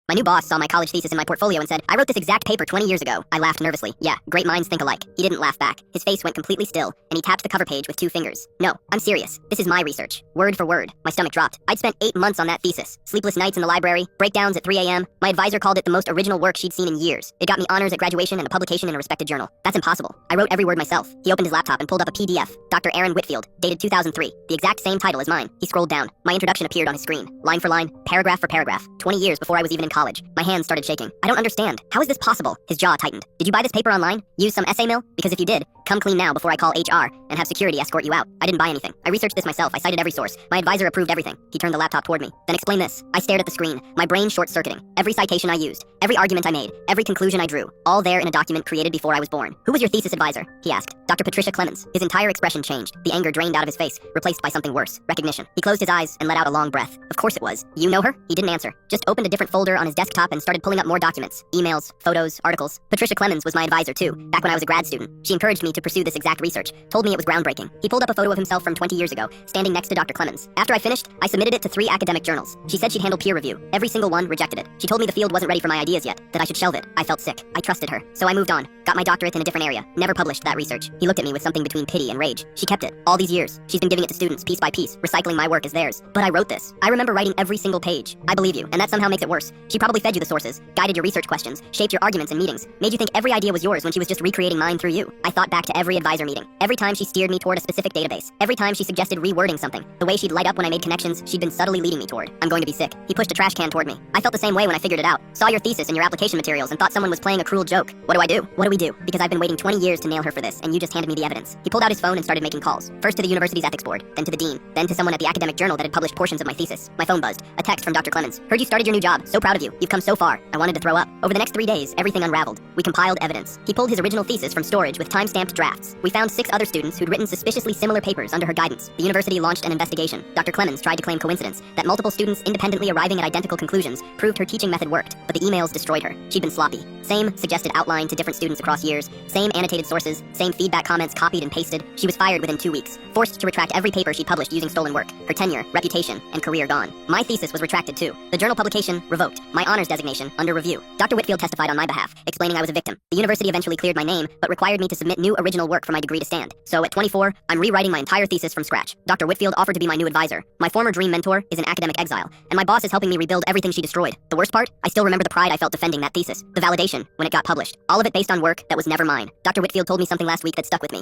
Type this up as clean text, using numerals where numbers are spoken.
My new boss saw my college thesis in my portfolio and said, "I wrote this exact paper 20 years ago." I laughed nervously. Yeah, great minds think alike. He didn't laugh back. His face went completely still, and he tapped the cover page with 2 fingers. No, I'm serious. This is my research. Word for word. My stomach dropped. I'd spent 8 months on that thesis. Sleepless nights in the library, breakdowns at 3 a.m. My advisor called it the most original work she'd seen in years. It got me honors at graduation and a publication in a respected journal. That's impossible. I wrote every word myself. He opened his laptop and pulled up a PDF. Dr. Aaron Whitfield, dated 2003. The exact same title as mine. He scrolled down. My introduction appeared on his screen. Line for line, paragraph for paragraph. 20 years before I was even in college. My hands started shaking. I don't understand. How is this possible? His jaw tightened. Did you buy this paper online? Use some essay mill? Because if you did, come clean now before I call HR and have security escort you out. I didn't buy anything. I researched this myself. I cited every source. My advisor approved everything. He turned the laptop toward me. Then explain this. I stared at the screen, my brain short-circuiting. Every citation I used, every argument I made, every conclusion I drew, all there in a document created before I was born. Who was your thesis advisor? He asked. Dr. Patricia Clemens. His entire expression changed. The anger drained out of his face, replaced by something worse. Recognition. He closed his eyes and let out a long breath. Of course it was. You know her? He didn't answer. Just opened a different folder on his desktop and started pulling up more documents. Emails, photos, articles. Patricia Clemens was my advisor too, back when I was a grad student. She encouraged me to pursue this exact research, told me it was groundbreaking. He pulled up a photo of himself from 20 years ago, standing next to Dr. Clemens. After I finished, I submitted it to 3 academic journals. She said she'd handle peer review. Every single one rejected it. She told me the field wasn't ready for my ideas yet, that I should shelve it. I felt sick. I trusted her. So I moved on, got my doctorate in a different area, never published that research. He looked at me with something between pity and rage. She kept it. All these years, she's been giving it to students piece by piece, recycling my work as theirs. But I wrote this. I remember writing every single page. I believe you, and that somehow makes it worse. She probably fed you the sources, guided your research questions, shaped your arguments in meetings, made you think every idea was yours when she was just recreating mine through you. I thought back to every advisor meeting, every time she steered me toward a specific database, every time she suggested rewording something, the way she'd light up when I made connections she'd been subtly leading me toward. I'm going to be sick. He pushed a trash can toward me. I felt the same way when I figured it out. Saw your thesis and your application materials and thought someone was playing a cruel joke. What do I do? What do we do? Because I've been waiting 20 years to nail her for this, and you just handed me the evidence. He pulled out his phone and started making calls. First to the university's ethics board, then to the dean, then to someone at the academic journal that had published portions of my thesis. My phone buzzed. A text from Dr. Clemens. Heard you started your new job. So proud of you. You've come so far. I wanted to throw up. Over the next 3 days, everything unraveled. We compiled evidence. He pulled his original thesis from storage with time-stamped drafts. We found 6 other students who'd written suspiciously similar papers under her guidance. The university launched an investigation. Dr. Clemens tried to claim coincidence, that multiple students independently arriving at identical conclusions proved her teaching method worked, but the emails destroyed her. She'd been sloppy. Same suggested outline to different students across years, same annotated sources, same feedback comments copied and pasted. She was fired within 2 weeks, forced to retract every paper she'd published using stolen work. Her tenure, reputation, and career gone. My thesis was retracted too. The journal publication revoked. My honors designation under review. Dr. Whitfield testified on my behalf, explaining I was a victim. The university eventually cleared my name, but required me to submit new original work for my degree to stand. So at 24, I'm rewriting my entire thesis from scratch. Dr. Whitfield offered to be my new advisor. My former dream mentor is in academic exile, and my boss is helping me rebuild everything she destroyed. The worst part? I still remember the pride I felt defending that thesis. The validation when it got published. All of it based on work that was never mine. Dr. Whitfield told me something last week that stuck with me.